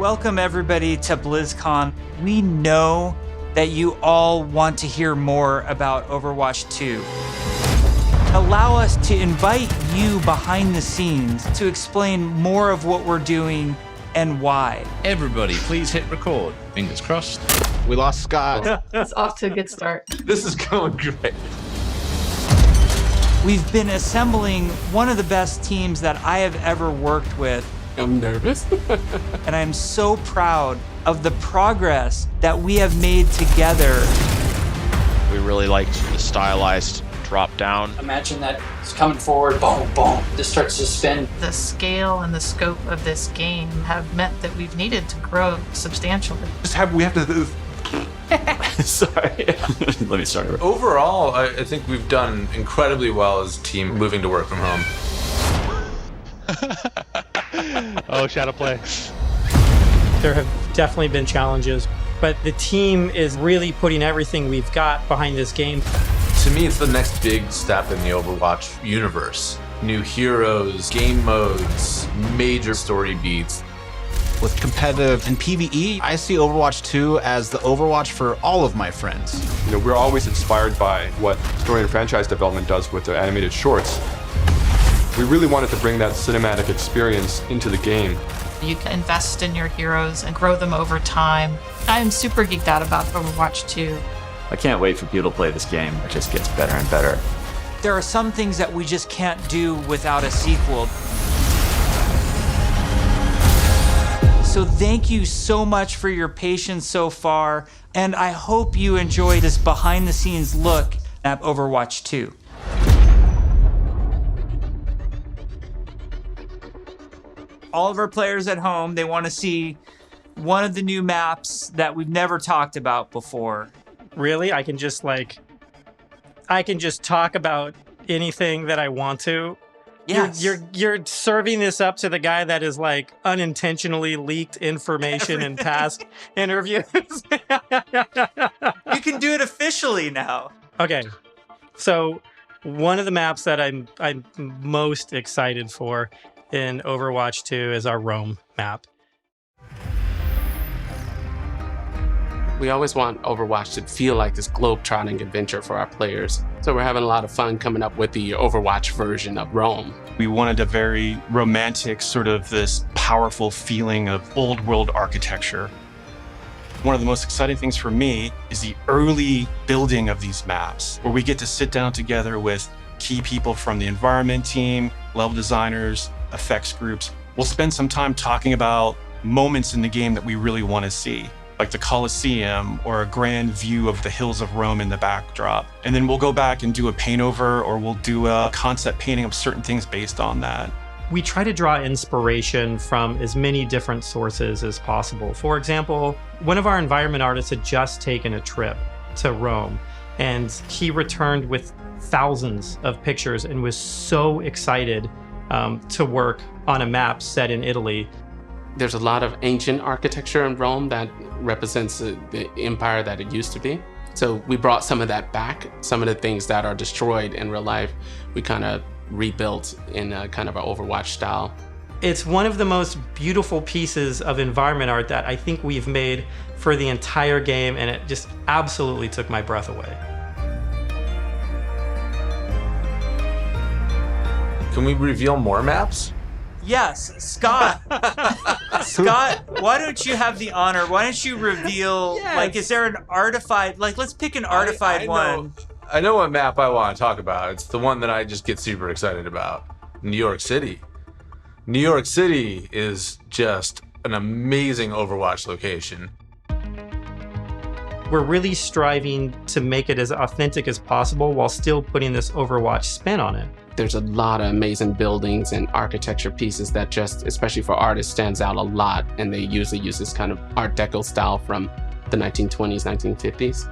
Welcome everybody to BlizzCon. We know that you all want to hear more about Overwatch 2. Allow us to invite you behind the scenes to explain more of what we're doing and why. Everybody, please hit record. Fingers crossed. We lost Scott. It's off to a good start. This is going great. We've been assembling one of the best teams that I have ever worked with. I'm nervous. And I'm so proud of the progress that we have made together. We really liked the stylized drop down. Imagine that it's coming forward, boom, boom, this starts to spin. The scale and the scope of this game have meant that we've needed to grow substantially. We have to. Sorry. Let me start. Overall, I think we've done incredibly well as a team moving to work from home. Oh, shadow play. There have definitely been challenges, but the team is really putting everything we've got behind this game. To me, it's the next big step in the Overwatch universe. New heroes, game modes, major story beats. With competitive and PvE, I see Overwatch 2 as the Overwatch for all of my friends. You know, we're always inspired by what story and franchise development does with their animated shorts. We really wanted to bring that cinematic experience into the game. You can invest in your heroes and grow them over time. I'm super geeked out about Overwatch 2. I can't wait for people to play this game. It just gets better and better. There are some things that we just can't do without a sequel. So thank you so much for your patience so far, and I hope you enjoy this behind-the-scenes look at Overwatch 2. All of our players at home, they want to see one of the new maps that we've never talked about before. Really? I can just talk about anything that I want to. Yes. You're serving this up to the guy that is like unintentionally leaked information in past interviews. You can do it officially now. Okay. So one of the maps that I'm most excited for in Overwatch 2 is our Rome map. We always want Overwatch to feel like this globe-trotting adventure for our players. So we're having a lot of fun coming up with the Overwatch version of Rome. We wanted a very romantic, sort of this powerful feeling of old world architecture. One of the most exciting things for me is the early building of these maps, where we get to sit down together with key people from the environment team, level designers, effects groups. We'll spend some time talking about moments in the game that we really want to see, like the Colosseum or a grand view of the hills of Rome in the backdrop. And then we'll go back and do a paint over, or we'll do a concept painting of certain things based on that. We try to draw inspiration from as many different sources as possible. For example, one of our environment artists had just taken a trip to Rome, and he returned with thousands of pictures and was so excited to work on a map set in Italy. There's a lot of ancient architecture in Rome that represents the empire that it used to be. So we brought some of that back. Some of the things that are destroyed in real life, we kind of rebuilt in a kind of an Overwatch style. It's one of the most beautiful pieces of environment art that I think we've made for the entire game, and it just absolutely took my breath away. Can we reveal more maps? Yes, Scott. Scott, why don't you have the honor? Why don't you reveal, like, is there an artified, like, let's pick an artified one. I know what map I want to talk about. It's the one that I just get super excited about. New York City. New York City is just an amazing Overwatch location. We're really striving to make it as authentic as possible while still putting this Overwatch spin on it. There's a lot of amazing buildings and architecture pieces that just, especially for artists, stands out a lot. And they usually use this kind of Art Deco style from the 1920s, 1950s.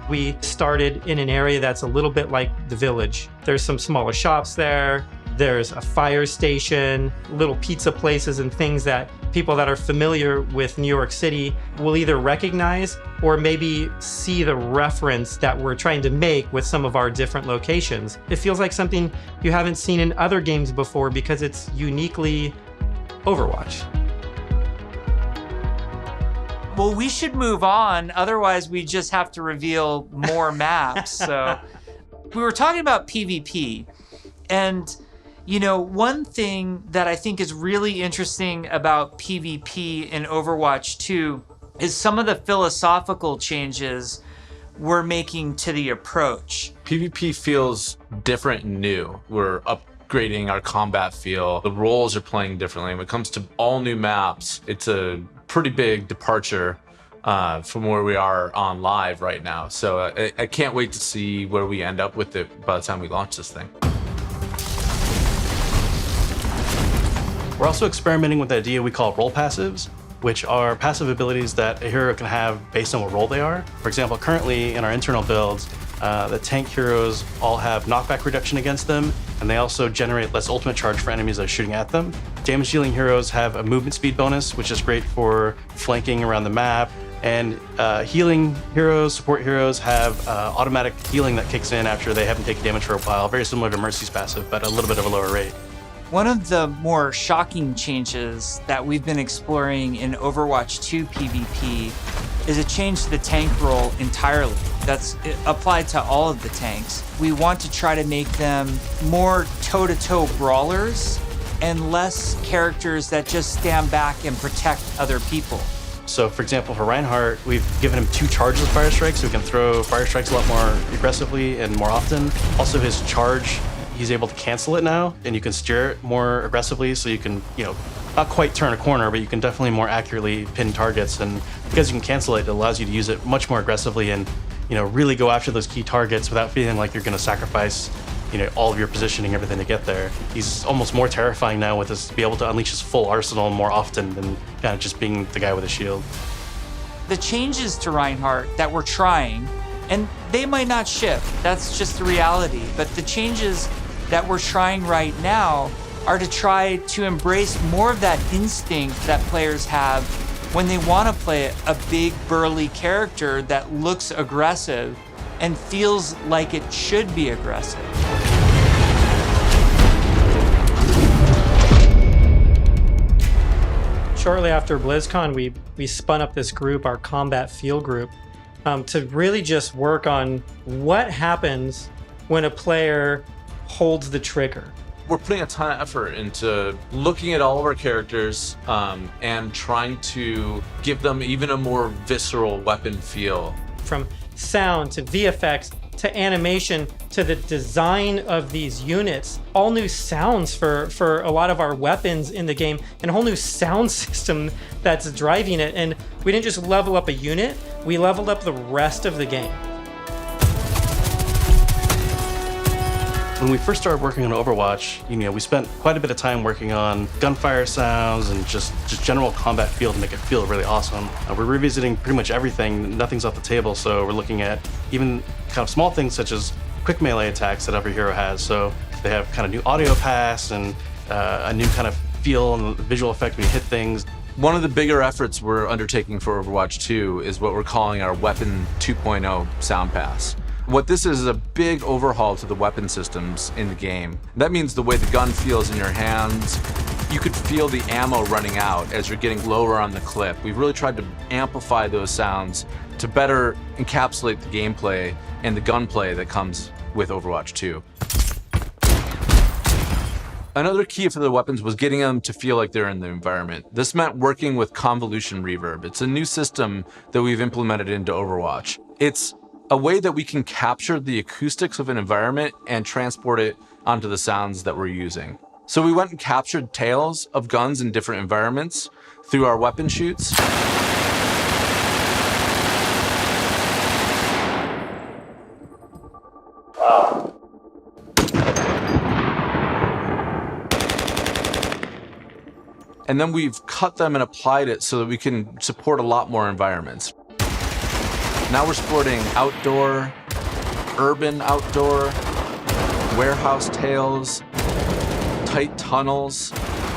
We started in an area that's a little bit like the Village. There's some smaller shops there. There's a fire station, little pizza places, and things that people that are familiar with New York City will either recognize or maybe see the reference that we're trying to make with some of our different locations. It feels like something you haven't seen in other games before because it's uniquely Overwatch. Well, we should move on. Otherwise, we just have to reveal more maps. So we were talking about PvP. And, one thing that I think is really interesting about PvP in Overwatch 2 is some of the philosophical changes we're making to the approach. PvP feels different and new. We're upgrading our combat feel. The roles are playing differently. When it comes to all new maps, it's a pretty big departure from where we are on live right now. So I can't wait to see where we end up with it by the time we launch this thing. We're also experimenting with the idea we call role passives, which are passive abilities that a hero can have based on what role they are. For example, currently in our internal builds, the tank heroes all have knockback reduction against them, and they also generate less ultimate charge for enemies that are shooting at them. Damage dealing heroes have a movement speed bonus, which is great for flanking around the map. And healing heroes, support heroes have automatic healing that kicks in after they haven't taken damage for a while, very similar to Mercy's passive, but a little bit of a lower rate. One of the more shocking changes that we've been exploring in Overwatch 2 PvP is a change to the tank role entirely. That's applied to all of the tanks. We want to try to make them more toe-to-toe brawlers and less characters that just stand back and protect other people. So for example, for Reinhardt, we've given him 2 charges of Fire Strike, so he can throw Fire Strikes a lot more aggressively and more often. Also his charge, he's able to cancel it now, and you can steer it more aggressively, so you can, not quite turn a corner, but you can definitely more accurately pin targets. And because you can cancel it, it allows you to use it much more aggressively and, really go after those key targets without feeling like you're going to sacrifice, all of your positioning, everything to get there. He's almost more terrifying now with this, be able to unleash his full arsenal more often than kind of just being the guy with a shield. The changes to Reinhardt that we're trying, and they might not ship, that's just the reality, but the changes that we're trying right now are to try to embrace more of that instinct that players have when they want to play a big, burly character that looks aggressive and feels like it should be aggressive. Shortly after BlizzCon, we spun up this group, our combat field group, to really just work on what happens when a player holds the trigger. We're putting a ton of effort into looking at all of our characters and trying to give them even a more visceral weapon feel. From sound to VFX to animation to the design of these units, all new sounds for a lot of our weapons in the game, and a whole new sound system that's driving it. And we didn't just level up a unit, we leveled up the rest of the game. When we first started working on Overwatch, we spent quite a bit of time working on gunfire sounds and just general combat feel to make it feel really awesome. We're revisiting pretty much everything, nothing's off the table, so we're looking at even kind of small things such as quick melee attacks that every hero has. So they have kind of new audio pass and a new kind of feel and visual effect when you hit things. One of the bigger efforts we're undertaking for Overwatch 2 is what we're calling our Weapon 2.0 sound pass. What this is a big overhaul to the weapon systems in the game. That means the way the gun feels in your hands. You could feel the ammo running out as you're getting lower on the clip. We've really tried to amplify those sounds to better encapsulate the gameplay and the gunplay that comes with Overwatch 2. Another key for the weapons was getting them to feel like they're in the environment. This meant working with convolution reverb. It's a new system that we've implemented into Overwatch. It's a way that we can capture the acoustics of an environment and transport it onto the sounds that we're using. So we went and captured tales of guns in different environments through our weapon shoots. Wow. And then we've cut them and applied it so that we can support a lot more environments. Now we're supporting outdoor, urban outdoor, warehouse tales, tight tunnels,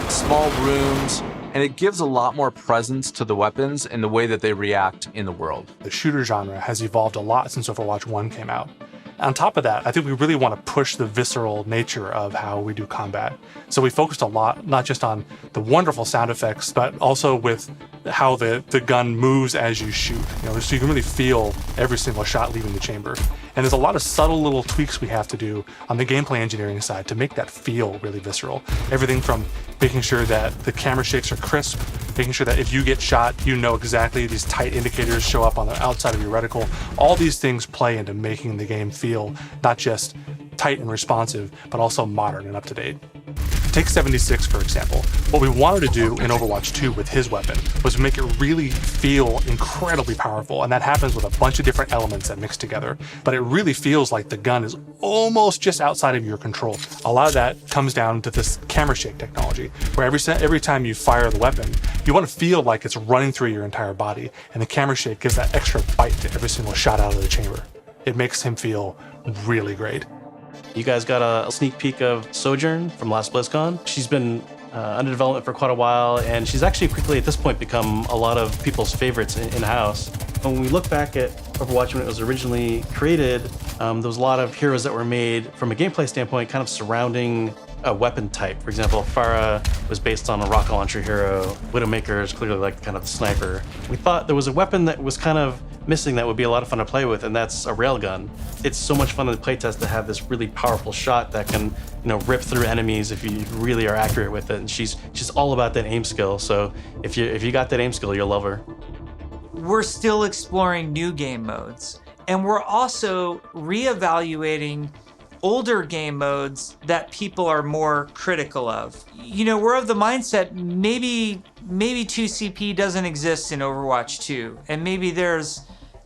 small rooms, and it gives a lot more presence to the weapons and the way that they react in the world. The shooter genre has evolved a lot since Overwatch 1 came out. On top of that, I think we really want to push the visceral nature of how we do combat. So we focused a lot, not just on the wonderful sound effects, but also with how the gun moves as you shoot. So you can really feel every single shot leaving the chamber. And there's a lot of subtle little tweaks we have to do on the gameplay engineering side to make that feel really visceral. Everything from making sure that the camera shakes are crisp, making sure that if you get shot, you know exactly these tight indicators show up on the outside of your reticle. All these things play into making the game feel not just tight and responsive, but also modern and up to date. Take 76, for example. What we wanted to do in Overwatch 2 with his weapon was make it really feel incredibly powerful, and that happens with a bunch of different elements that mix together. But it really feels like the gun is almost just outside of your control. A lot of that comes down to this camera shake technology, where every time you fire the weapon, you want to feel like it's running through your entire body, and the camera shake gives that extra bite to every single shot out of the chamber. It makes him feel really great. You guys got a sneak peek of Sojourn from last BlizzCon. She's been under development for quite a while, and she's actually quickly at this point become a lot of people's favorites in-house. When we look back at Overwatch when it was originally created, there was a lot of heroes that were made from a gameplay standpoint kind of surrounding a weapon type. For example, Pharah was based on a rocket launcher hero. Widowmaker is clearly like kind of the sniper. We thought there was a weapon that was kind of missing that would be a lot of fun to play with, and that's a railgun. It's so much fun in the playtest to have this really powerful shot that can, rip through enemies if you really are accurate with it. And she's all about that aim skill. So if you got that aim skill, you'll love her. We're still exploring new game modes, and we're also reevaluating older game modes that people are more critical of. We're of the mindset maybe 2CP doesn't exist in Overwatch 2, and maybe there's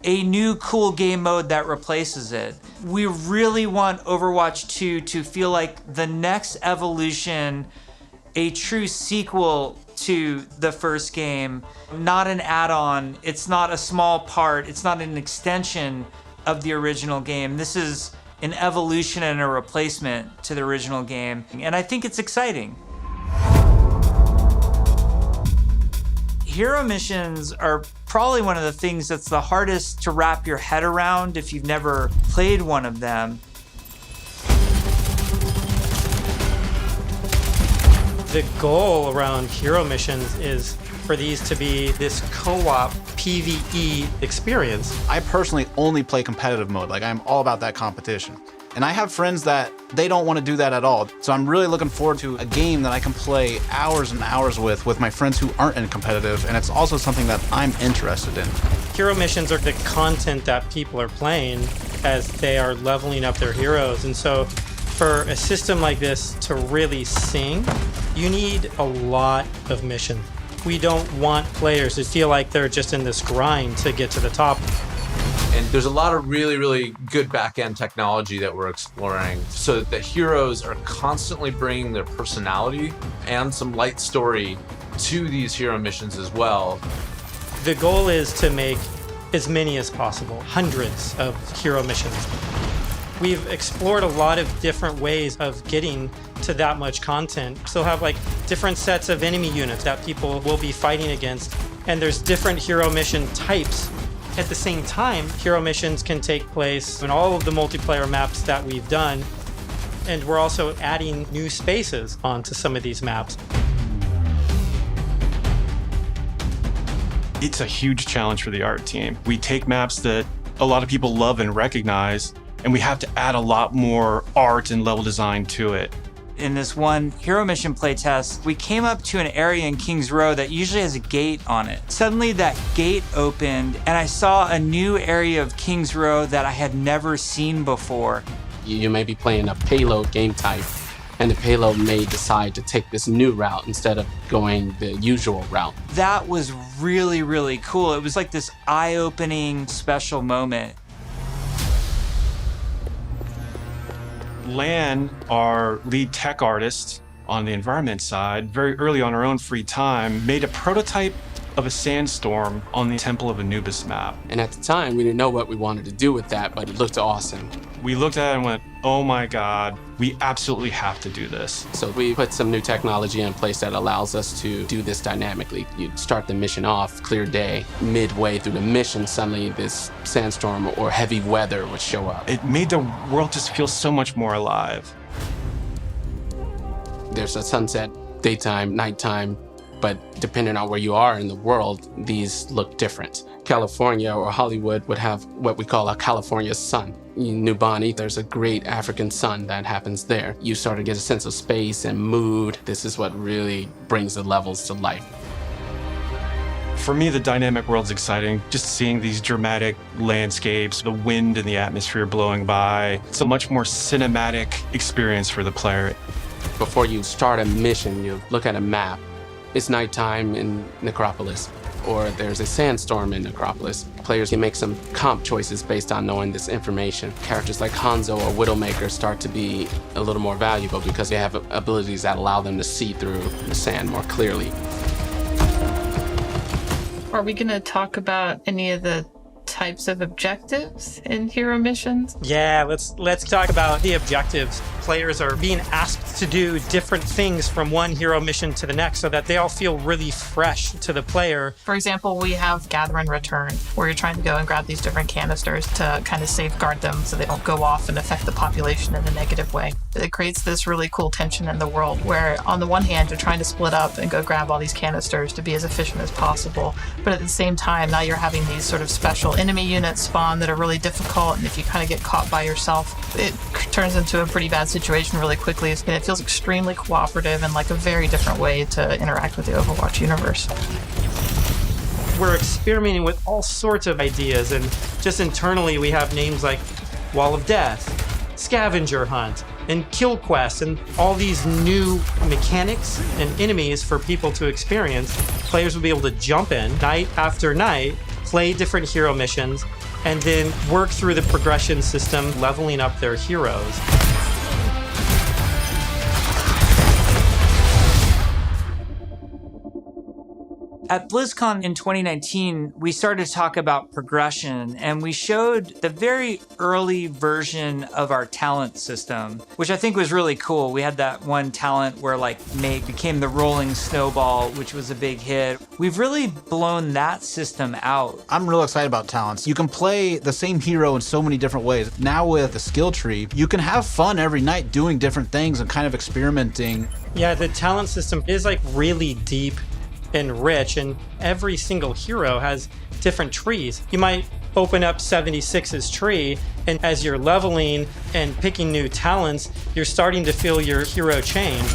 a new cool game mode that replaces it. We really want Overwatch 2 to feel like the next evolution, a true sequel to the first game, not an add-on. It's not a small part. It's not an extension of the original game. This is an evolution and a replacement to the original game, and I think it's exciting. Hero missions are probably one of the things that's the hardest to wrap your head around if you've never played one of them. The goal around hero missions is for these to be this co-op PvE experience. I personally only play competitive mode. I'm all about that competition. And I have friends that they don't want to do that at all. So I'm really looking forward to a game that I can play hours and hours with my friends who aren't in competitive, and it's also something that I'm interested in. Hero missions are the content that people are playing as they are leveling up their heroes. And so for a system like this to really sing, you need a lot of missions. We don't want players to feel like they're just in this grind to get to the top. And there's a lot of really, really good back-end technology that we're exploring so that the heroes are constantly bringing their personality and some light story to these hero missions as well. The goal is to make as many as possible, hundreds of hero missions. We've explored a lot of different ways of getting to that much content. So have different sets of enemy units that people will be fighting against, and there's different hero mission types. At the same time, hero missions can take place in all of the multiplayer maps that we've done, and we're also adding new spaces onto some of these maps. It's a huge challenge for the art team. We take maps that a lot of people love and recognize, and we have to add a lot more art and level design to it. In this one hero mission playtest, we came up to an area in Kings Row that usually has a gate on it. Suddenly that gate opened and I saw a new area of Kings Row that I had never seen before. You may be playing a payload game type, and the payload may decide to take this new route instead of going the usual route. That was really, really cool. It was like this eye-opening special moment. Lan, our lead tech artist on the environment side, very early on her own free time, made a prototype of a sandstorm on the Temple of Anubis map. And at the time, we didn't know what we wanted to do with that, but it looked awesome. We looked at it and went, oh my God, we absolutely have to do this. So we put some new technology in place that allows us to do this dynamically. You start the mission off, clear day. Midway through the mission, suddenly this sandstorm or heavy weather would show up. It made the world just feel so much more alive. There's a sunset, daytime, nighttime, but depending on where you are in the world, these look different. California or Hollywood would have what we call a California sun. In New Bonnie, there's a great African sun that happens there. You start to get a sense of space and mood. This is what really brings the levels to life. For me, the dynamic world's exciting. Just seeing these dramatic landscapes, the wind and the atmosphere blowing by. It's a much more cinematic experience for the player. Before you start a mission, you look at a map. It's nighttime in Necropolis, or there's a sandstorm in Necropolis. Players can make some comp choices based on knowing this information. Characters like Hanzo or Widowmaker start to be a little more valuable because they have abilities that allow them to see through the sand more clearly. Are we going to talk about any of the types of objectives in hero missions? Yeah, let's talk about the objectives. Players are being asked to do different things from one hero mission to the next so that they all feel really fresh to the player. For example, we have Gather and Return, where you're trying to go and grab these different canisters to kind of safeguard them so they don't go off and affect the population in a negative way. It creates this really cool tension in the world where, on the one hand, you're trying to split up and go grab all these canisters to be as efficient as possible, but at the same time, now you're having these sort of special enemy units spawn that are really difficult, and if you kind of get caught by yourself, it turns into a pretty bad situation really quickly, and it feels extremely cooperative and like a very different way to interact with the Overwatch universe. We're experimenting with all sorts of ideas, and just internally we have names like Wall of Death, Scavenger Hunt, and Kill Quest, and all these new mechanics and enemies for people to experience. Players will be able to jump in night after night, play different hero missions, and then work through the progression system, leveling up their heroes. At BlizzCon in 2019, we started to talk about progression, and we showed the very early version of our talent system, which I think was really cool. We had that one talent where Meg became the rolling snowball, which was a big hit. We've really blown that system out. I'm real excited about talents. You can play the same hero in so many different ways. Now with the skill tree, you can have fun every night doing different things and kind of experimenting. Yeah, the talent system is really deep and rich, and every single hero has different trees. You might open up 76's tree, and as you're leveling and picking new talents, you're starting to feel your hero change.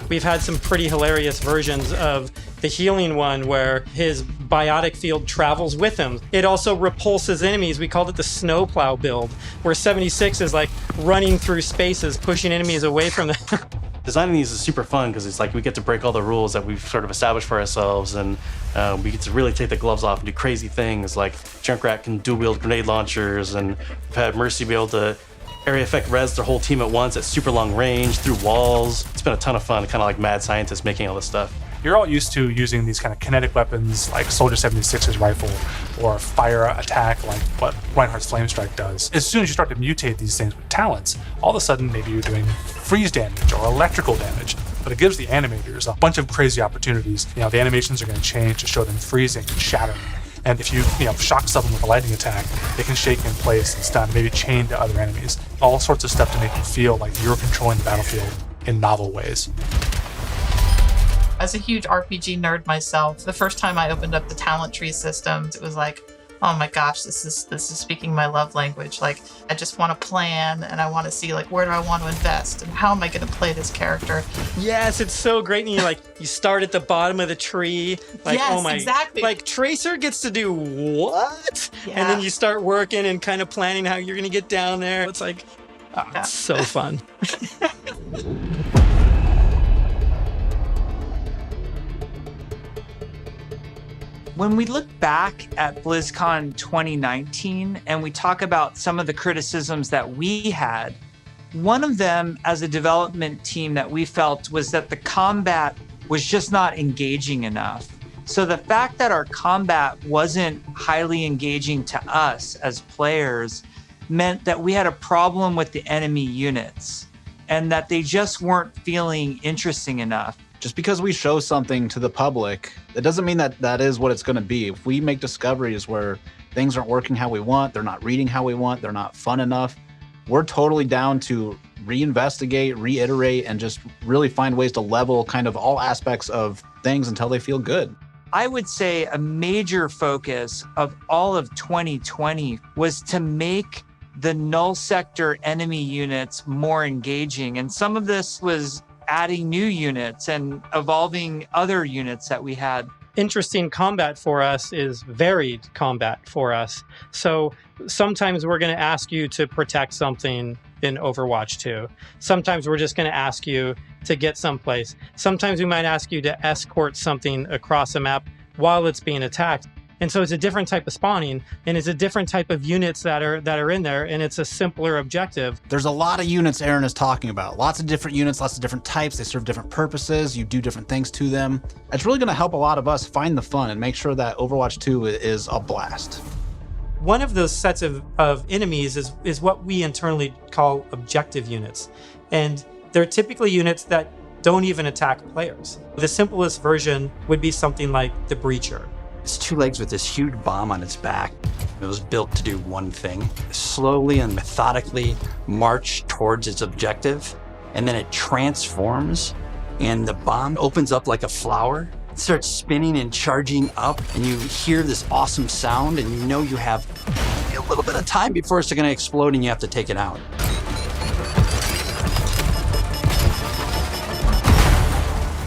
We've had some pretty hilarious versions of the healing one where his biotic field travels with him. It also repulses enemies. We called it the snowplow build, where 76 is running through spaces, pushing enemies away from them. Designing these is super fun because it's we get to break all the rules that we've sort of established for ourselves, and we get to really take the gloves off and do crazy things like Junkrat can dual-wield grenade launchers, and we've had Mercy be able to area effect res their whole team at once at super long range through walls. It's been a ton of fun, kind of like mad scientists making all this stuff. You're all used to using these kind of kinetic weapons like Soldier 76's rifle or fire attack like what Reinhardt's Flame Strike does. As soon as you start to mutate these things with talents, all of a sudden maybe you're doing freeze damage or electrical damage. But it gives the animators a bunch of crazy opportunities. The animations are going to change to show them freezing and shattering. And if you shock someone with a lightning attack, they can shake in place and stun, maybe chain to other enemies. All sorts of stuff to make you feel like you're controlling the battlefield in novel ways. As a huge RPG nerd myself, the first time I opened up the talent tree system, it was like, oh my gosh, this is speaking my love language. I just want to plan, and I want to see where do I want to invest and how am I going to play this character. Yes, it's so great. And you start at the bottom of the tree. Yes, oh my, exactly. Tracer gets to do what? Yeah. And then you start working and kind of planning how you're going to get down there. It's it's so fun. When we look back at BlizzCon 2019 and we talk about some of the criticisms that we had, one of them as a development team that we felt was that the combat was just not engaging enough. So the fact that our combat wasn't highly engaging to us as players meant that we had a problem with the enemy units and that they just weren't feeling interesting enough. Just because we show something to the public, it doesn't mean that that is what it's going to be. If we make discoveries where things aren't working how we want, they're not reading how we want, they're not fun enough, we're totally down to reinvestigate, reiterate, and just really find ways to level kind of all aspects of things until they feel good. I would say a major focus of all of 2020 was to make the null sector enemy units more engaging. And some of this was adding new units and evolving other units that we had. Interesting combat for us is varied combat for us. So sometimes we're going to ask you to protect something in Overwatch 2. Sometimes we're just going to ask you to get someplace. Sometimes we might ask you to escort something across a map while it's being attacked. And so it's a different type of spawning, and it's a different type of units that are in there, and it's a simpler objective. There's a lot of units Aaron is talking about. Lots of different units, lots of different types. They serve different purposes. You do different things to them. It's really going to help a lot of us find the fun and make sure that Overwatch 2 is a blast. One of those sets of enemies is what we internally call objective units. And they're typically units that don't even attack players. The simplest version would be something like the Breacher. It's two legs with this huge bomb on its back. It was built to do one thing: slowly and methodically march towards its objective, and then it transforms, and the bomb opens up like a flower. It starts spinning and charging up, and you hear this awesome sound, and you know you have a little bit of time before it's going to explode and you have to take it out.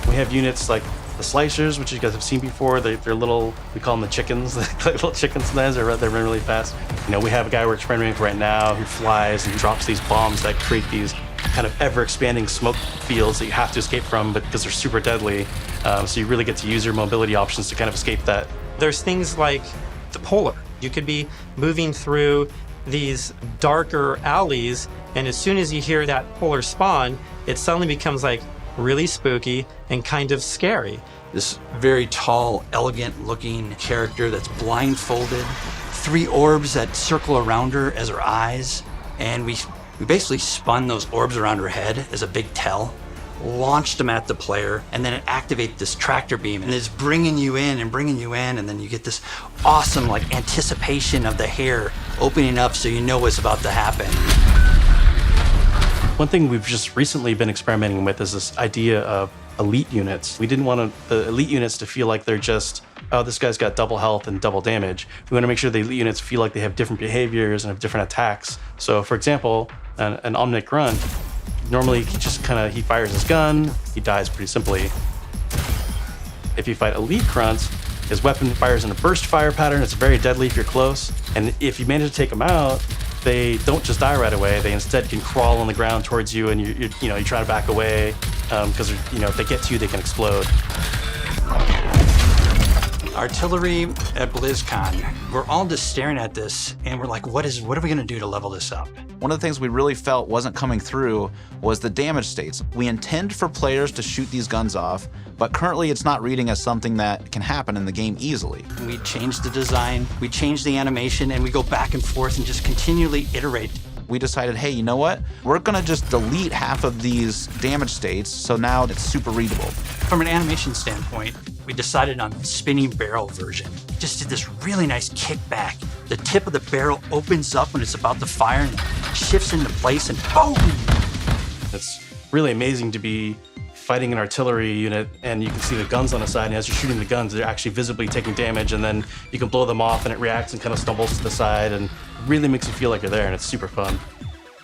We have units like the slicers, which you guys have seen before. They're little, we call them the chickens. Like little chicken sometimes. They run really fast. You know, we have a guy we're experimenting with right now who flies and drops these bombs that create these kind of ever-expanding smoke fields that you have to escape from, but because they're super deadly. So you really get to use your mobility options to kind of escape that. There's things like the Polar. You could be moving through these darker alleys, and as soon as you hear that Polar spawn, it suddenly becomes like really spooky and kind of scary. This very tall, elegant-looking character that's blindfolded, 3 orbs that circle around her as her eyes, and we basically spun those orbs around her head as a big tell, launched them at the player, and then it activates this tractor beam, and it's bringing you in, and then you get this awesome like anticipation of the hair opening up so you know what's about to happen. One thing we've just recently been experimenting with is this idea of elite units. We didn't want the elite units to feel like they're just, oh, this guy's got double health and double damage. We want to make sure the elite units feel like they have different behaviors and have different attacks. So for example, an Omnic Grunt, normally he fires his gun, he dies pretty simply. If you fight elite grunts, his weapon fires in a burst fire pattern. It's very deadly if you're close. And if you manage to take him out, they don't just die right away. They instead can crawl on the ground towards you, and you try to back away because if they get to you, they can explode. Artillery at BlizzCon, we're all just staring at this, and we're like, what are we going to do to level this up? One of the things we really felt wasn't coming through was the damage states. We intend for players to shoot these guns off, but currently it's not reading as something that can happen in the game easily. We changed the design, we changed the animation, and we go back and forth and just continually iterate. We decided, hey, you know what? We're gonna just delete half of these damage states, so now it's super readable. From an animation standpoint, we decided on spinning barrel version. Just did this really nice kickback. The tip of the barrel opens up when it's about to fire and shifts into place and boom! It's really amazing to be fighting an artillery unit and you can see the guns on the side, and as you're shooting the guns, they're actually visibly taking damage, and then you can blow them off and it reacts and kind of stumbles to the side and really makes you feel like you're there, and it's super fun.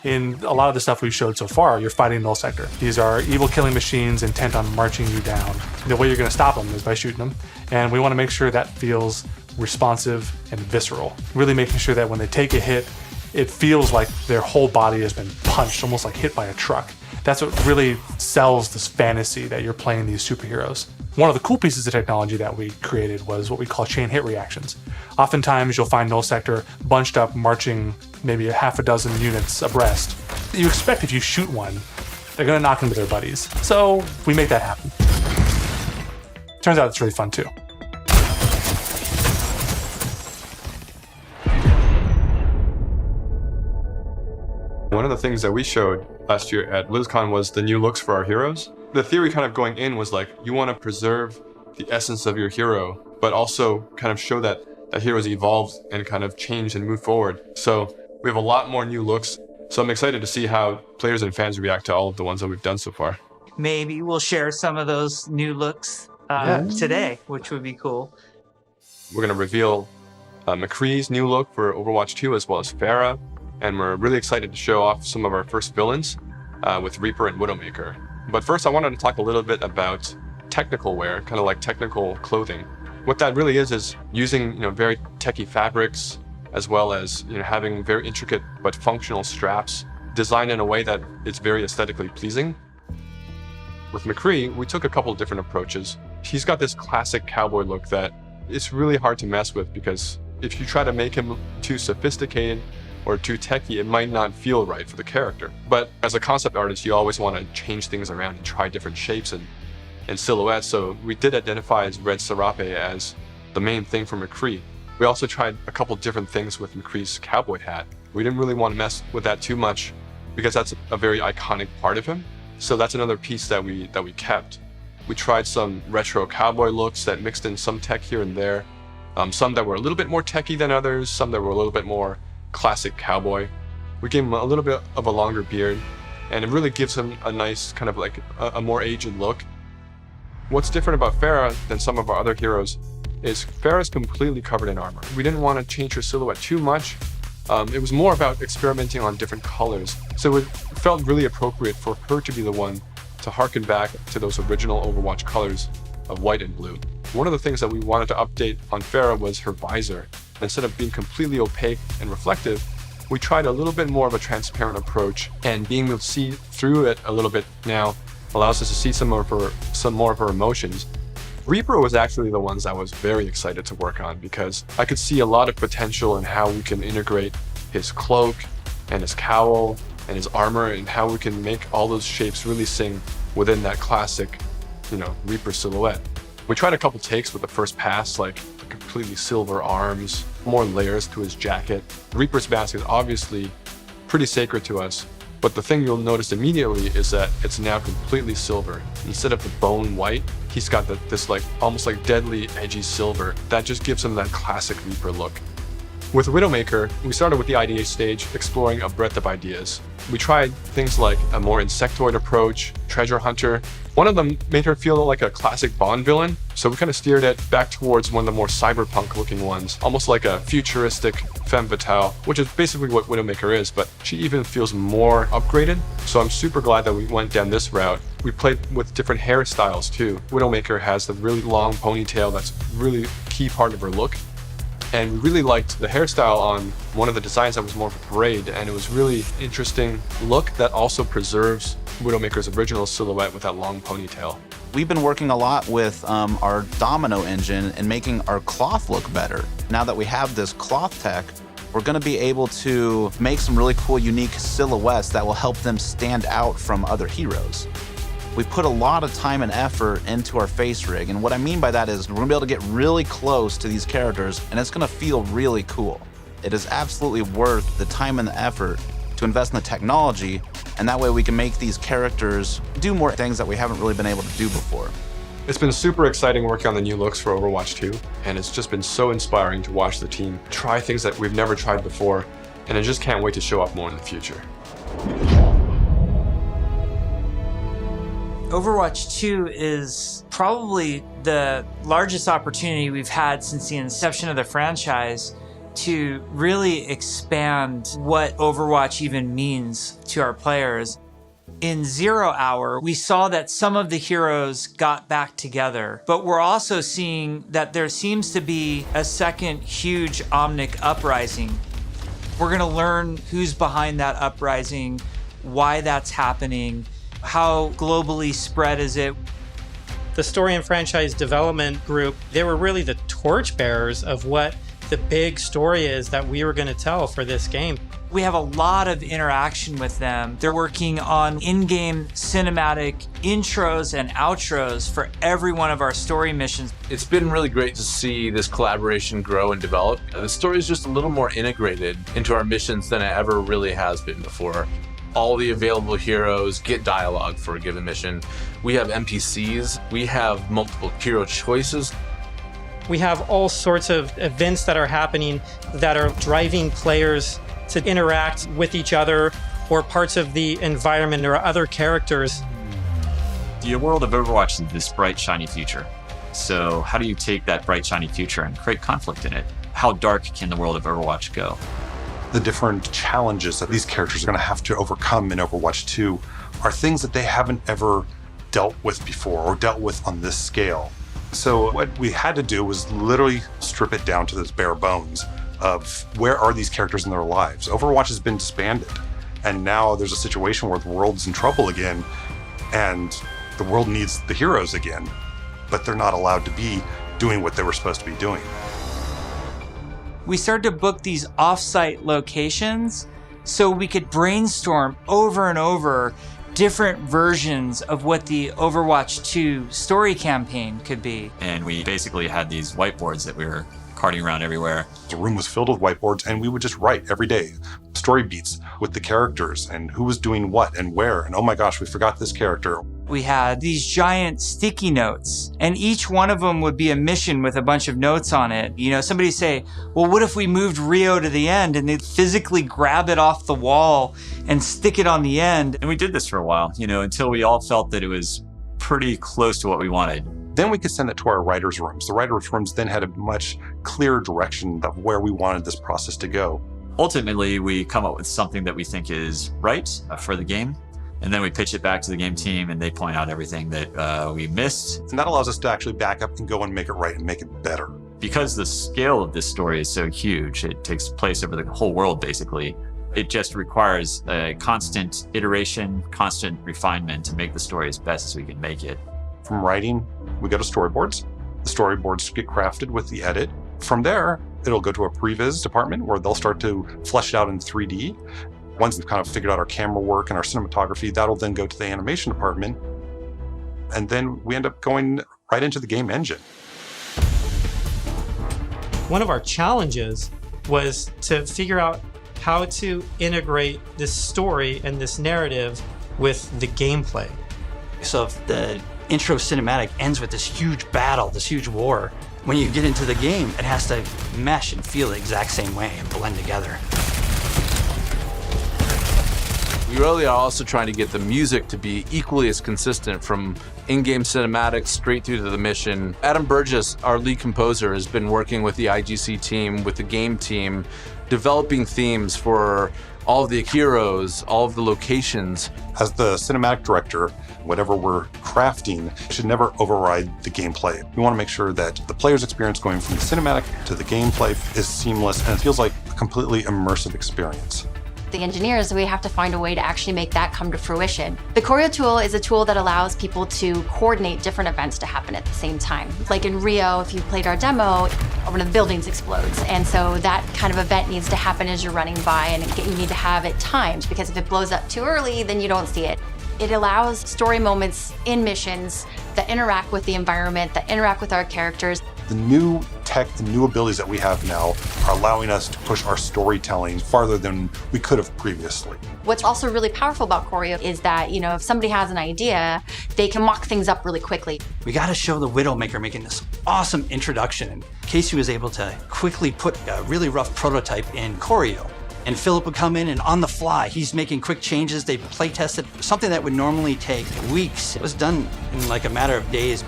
In a lot of the stuff we've showed so far, you're fighting null sector. These are evil killing machines intent on marching you down. The way you're going to stop them is by shooting them, and we want to make sure that feels responsive and visceral. Really making sure that when they take a hit, it feels like their whole body has been punched, almost like hit by a truck. That's what really sells this fantasy that you're playing these superheroes. One of the cool pieces of technology that we created was what we call chain hit reactions. Oftentimes you'll find null sector bunched up, marching maybe a half a dozen units abreast. You expect if you shoot one, they're gonna knock into their buddies. So we make that happen. Turns out it's really fun too. One of the things that we showed last year at BlizzCon was the new looks for our heroes. The theory kind of going in was like, you want to preserve the essence of your hero, but also kind of show that heroes evolved and kind of changed and moved forward. So we have a lot more new looks. So I'm excited to see how players and fans react to all of the ones that we've done so far. Maybe we'll share some of those new looks today, which would be cool. We're going to reveal McCree's new look for Overwatch 2 as well as Pharah, and we're really excited to show off some of our first villains with Reaper and Widowmaker. But first I wanted to talk a little bit about technical wear, kind of like technical clothing. What that really is using very techie fabrics, as well as having very intricate but functional straps designed in a way that is very aesthetically pleasing. With McCree, we took a couple of different approaches. He's got this classic cowboy look that it's really hard to mess with, because if you try to make him too sophisticated or too techie, it might not feel right for the character. But as a concept artist, you always want to change things around and try different shapes and silhouettes. So we did identify as Red Serape as the main thing for McCree. We also tried a couple different things with McCree's cowboy hat. We didn't really want to mess with that too much because that's a very iconic part of him. So that's another piece that we kept. We tried some retro cowboy looks that mixed in some tech here and there. Some that were a little bit more techie than others, some that were a little bit more classic cowboy. We gave him a little bit of a longer beard, and it really gives him a nice kind of like a more aged look. What's different about Pharah than some of our other heroes is Pharah's completely covered in armor. We didn't want to change her silhouette too much. It was more about experimenting on different colors. So it felt really appropriate for her to be the one to harken back to those original Overwatch colors of white and blue. One of the things that we wanted to update on Pharah was her visor. Instead of being completely opaque and reflective, we tried a little bit more of a transparent approach, and being able to see through it a little bit now allows us to see some more of her emotions. Reaper was actually the ones I was very excited to work on, because I could see a lot of potential in how we can integrate his cloak and his cowl and his armor, and how we can make all those shapes really sing within that classic, Reaper silhouette. We tried a couple takes with the first pass, like completely silver arms, more layers to his jacket. Reaper's mask is obviously pretty sacred to us, but the thing you'll notice immediately is that it's now completely silver. Instead of the bone white, he's got this like almost like deadly edgy silver that just gives him that classic Reaper look. With Widowmaker, we started with the idea stage, exploring a breadth of ideas. We tried things like a more insectoid approach, treasure hunter. One of them made her feel like a classic Bond villain, so we kind of steered it back towards one of the more cyberpunk looking ones, almost like a futuristic femme fatale, which is basically what Widowmaker is, but she even feels more upgraded. So I'm super glad that we went down this route. We played with different hairstyles too. Widowmaker has the really long ponytail that's really key part of her look. And we really liked the hairstyle on one of the designs that was more of a parade, and it was really interesting look that also preserves Widowmaker's original silhouette with that long ponytail. We've been working a lot with our domino engine and making our cloth look better. Now that we have this cloth tech, we're going to be able to make some really cool, unique silhouettes that will help them stand out from other heroes. We put a lot of time and effort into our face rig, and what I mean by that is we're gonna be able to get really close to these characters, and it's gonna feel really cool. It is absolutely worth the time and the effort to invest in the technology, and that way we can make these characters do more things that we haven't really been able to do before. It's been super exciting working on the new looks for Overwatch 2, and it's just been so inspiring to watch the team try things that we've never tried before, and I just can't wait to show off more in the future. Overwatch 2 is probably the largest opportunity we've had since the inception of the franchise to really expand what Overwatch even means to our players. In 0 Hour, we saw that some of the heroes got back together, but we're also seeing that there seems to be a second huge Omnic uprising. We're gonna learn who's behind that uprising, why that's happening, how globally spread is it. The story and franchise development group, they were really the torchbearers of what the big story is that we were going to tell for this game. We have a lot of interaction with them. They're working on in-game cinematic intros and outros for every one of our story missions. It's been really great to see this collaboration grow and develop. The story is just a little more integrated into our missions than it ever really has been before. All the available heroes get dialogue for a given mission. We have NPCs, we have multiple hero choices. We have all sorts of events that are happening that are driving players to interact with each other or parts of the environment or other characters. The world of Overwatch is this bright, shiny future. So how do you take that bright, shiny future and create conflict in it? How dark can the world of Overwatch go? The different challenges that these characters are going to have to overcome in Overwatch 2 are things that they haven't ever dealt with before or dealt with on this scale. So what we had to do was literally strip it down to those bare bones of where are these characters in their lives. Overwatch has been disbanded, and now there's a situation where the world's in trouble again, and the world needs the heroes again, but they're not allowed to be doing what they were supposed to be doing. We started to book these off-site locations so we could brainstorm over and over different versions of what the Overwatch 2 story campaign could be. And we basically had these whiteboards that we were carting around everywhere. The room was filled with whiteboards, and we would just write every day story beats with the characters and who was doing what and where. And oh my gosh, we forgot this character. We had these giant sticky notes, and each one of them would be a mission with a bunch of notes on it. You know, somebody say, well, what if we moved Rio to the end? And they'd physically grab it off the wall and stick it on the end. And we did this for a while, you know, until we all felt that it was pretty close to what we wanted. Then we could send it to our writers' rooms. The writers' rooms then had a much clearer direction of where we wanted this process to go. Ultimately, we come up with something that we think is right for the game. And then we pitch it back to the game team, and they point out everything that we missed. And that allows us to actually back up and go and make it right and make it better. Because the scale of this story is so huge, it takes place over the whole world, basically. It just requires a constant iteration, constant refinement to make the story as best as we can make it. From writing, we go to storyboards. The storyboards get crafted with the edit. From there, it'll go to a previs department where they'll start to flesh it out in 3D. Once we've kind of figured out our camera work and our cinematography, that'll then go to the animation department. And then we end up going right into the game engine. One of our challenges was to figure out how to integrate this story and this narrative with the gameplay. So if the intro cinematic ends with this huge battle, this huge war, when you get into the game, it has to mesh and feel the exact same way and blend together. We really are also trying to get the music to be equally as consistent from in-game cinematics straight through to the mission. Adam Burgess, our lead composer, has been working with the IGC team, with the game team, developing themes for all of the heroes, all of the locations. As the cinematic director, whatever we're crafting should never override the gameplay. We want to make sure that the player's experience going from the cinematic to the gameplay is seamless and it feels like a completely immersive experience. The engineers, we have to find a way to actually make that come to fruition. The Choreo tool is a tool that allows people to coordinate different events to happen at the same time. Like in Rio, if you played our demo, one of the buildings explodes. And so that kind of event needs to happen as you're running by, and you need to have it timed, because if it blows up too early, then you don't see it. It allows story moments in missions that interact with the environment, that interact with our characters. The new tech, the new abilities that we have now are allowing us to push our storytelling farther than we could have previously. What's also really powerful about Choreo is that, you know, if somebody has an idea, they can mock things up really quickly. We got to show the Widowmaker making this awesome introduction. And Casey was able to quickly put a really rough prototype in Choreo. And Philip would come in and on the fly, he's making quick changes. They play tested something that would normally take weeks. It was done in like a matter of days.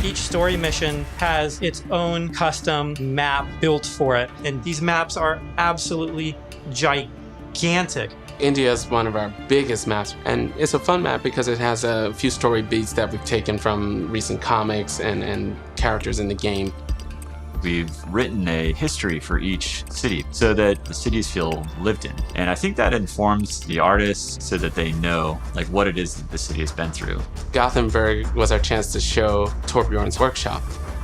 Each story mission has its own custom map built for it. And these maps are absolutely gigantic. India is one of our biggest maps, and it's a fun map because it has a few story beats that we've taken from recent comics and characters in the game. We've written a history for each city so that the cities feel lived in. And I think that informs the artists so that they know like what it is that the city has been through. Gothenburg was our chance to show Torbjorn's workshop.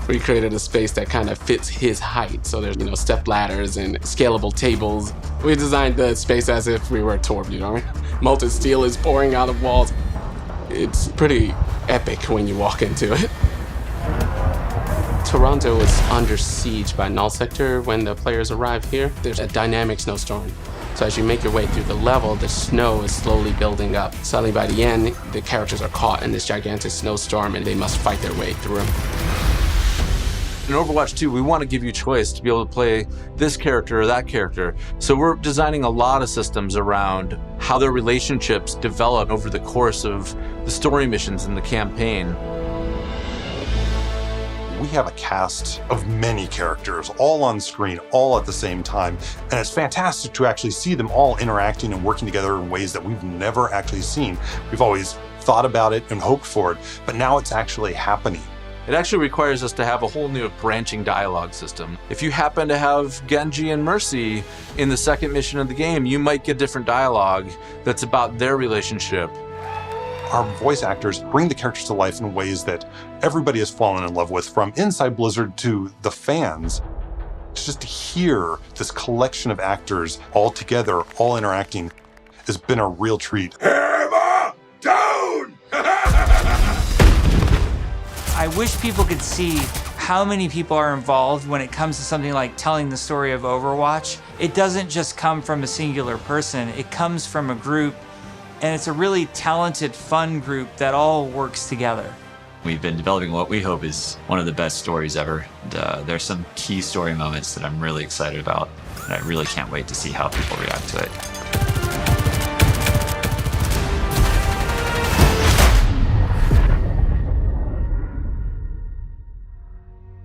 We created a space that kind of fits his height. So there's, step ladders and scalable tables. We designed the space as if we were Torbjorn. Molten steel is pouring out of walls. It's pretty epic when you walk into it. Toronto was under siege by Null Sector when the players arrive here. There's a dynamic snowstorm. So as you make your way through the level, the snow is slowly building up. Suddenly by the end, the characters are caught in this gigantic snowstorm and they must fight their way through. In Overwatch 2, we want to give you choice to be able to play this character or that character. So we're designing a lot of systems around how their relationships develop over the course of the story missions in the campaign. We have a cast of many characters, all on screen, all at the same time, and it's fantastic to actually see them all interacting and working together in ways that we've never actually seen. We've always thought about it and hoped for it, but now it's actually happening. It actually requires us to have a whole new branching dialogue system. If you happen to have Genji and Mercy in the second mission of the game, you might get different dialogue that's about their relationship. Our voice actors bring the characters to life in ways that everybody has fallen in love with, from inside Blizzard to the fans. Just to hear this collection of actors all together, all interacting, has been a real treat. I wish people could see how many people are involved when it comes to something like telling the story of Overwatch. It doesn't just come from a singular person, it comes from a group, and it's a really talented, fun group that all works together. We've been developing what we hope is one of the best stories ever. There's some key story moments that I'm really excited about, and I really can't wait to see how people react to it.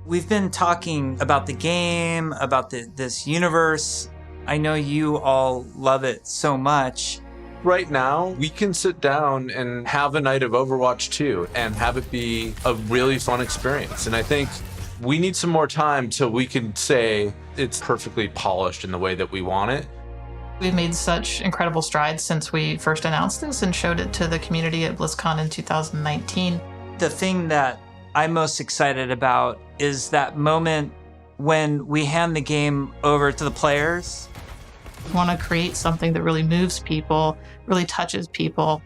We've been talking about the game, about this universe. I know you all love it so much. Right now, we can sit down and have a night of Overwatch 2 and have it be a really fun experience. And I think we need some more time till we can say it's perfectly polished in the way that we want it. We've made such incredible strides since we first announced this and showed it to the community at BlizzCon in 2019. The thing that I'm most excited about is that moment when we hand the game over to the players. We want to create something that really moves people, really touches people.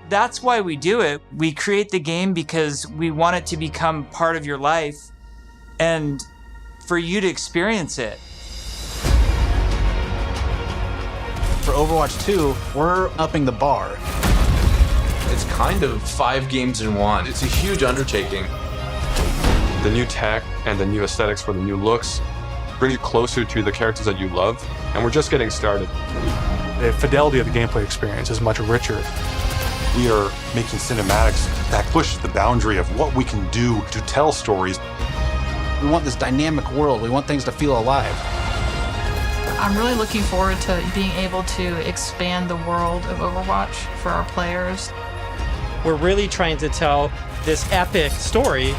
That's why we do it. We create the game because we want it to become part of your life and for you to experience it. For Overwatch 2, we're upping the bar. It's kind of 5 games in one. It's a huge undertaking. The new tech and the new aesthetics for the new looks bring you closer to the characters that you love, and we're just getting started. The fidelity of the gameplay experience is much richer. We are making cinematics that push the boundary of what we can do to tell stories. We want this dynamic world. We want things to feel alive. I'm really looking forward to being able to expand the world of Overwatch for our players. We're really trying to tell this epic story.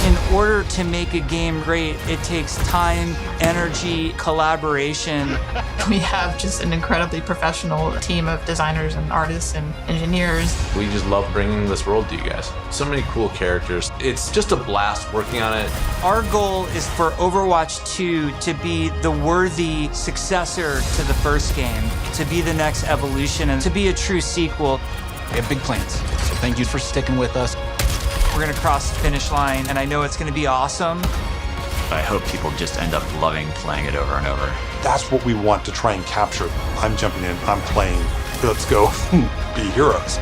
In order to make a game great, it takes time, energy, collaboration. We have just an incredibly professional team of designers and artists and engineers. We just love bringing this world to you guys. So many cool characters. It's just a blast working on it. Our goal is for Overwatch 2 to be the worthy successor to the first game, to be the next evolution, and to be a true sequel. We have big plans, so thank you for sticking with us. We're gonna cross the finish line, and I know it's gonna be awesome. I hope people just end up loving playing it over and over. That's what we want to try and capture. I'm jumping in, I'm playing, let's go be heroes.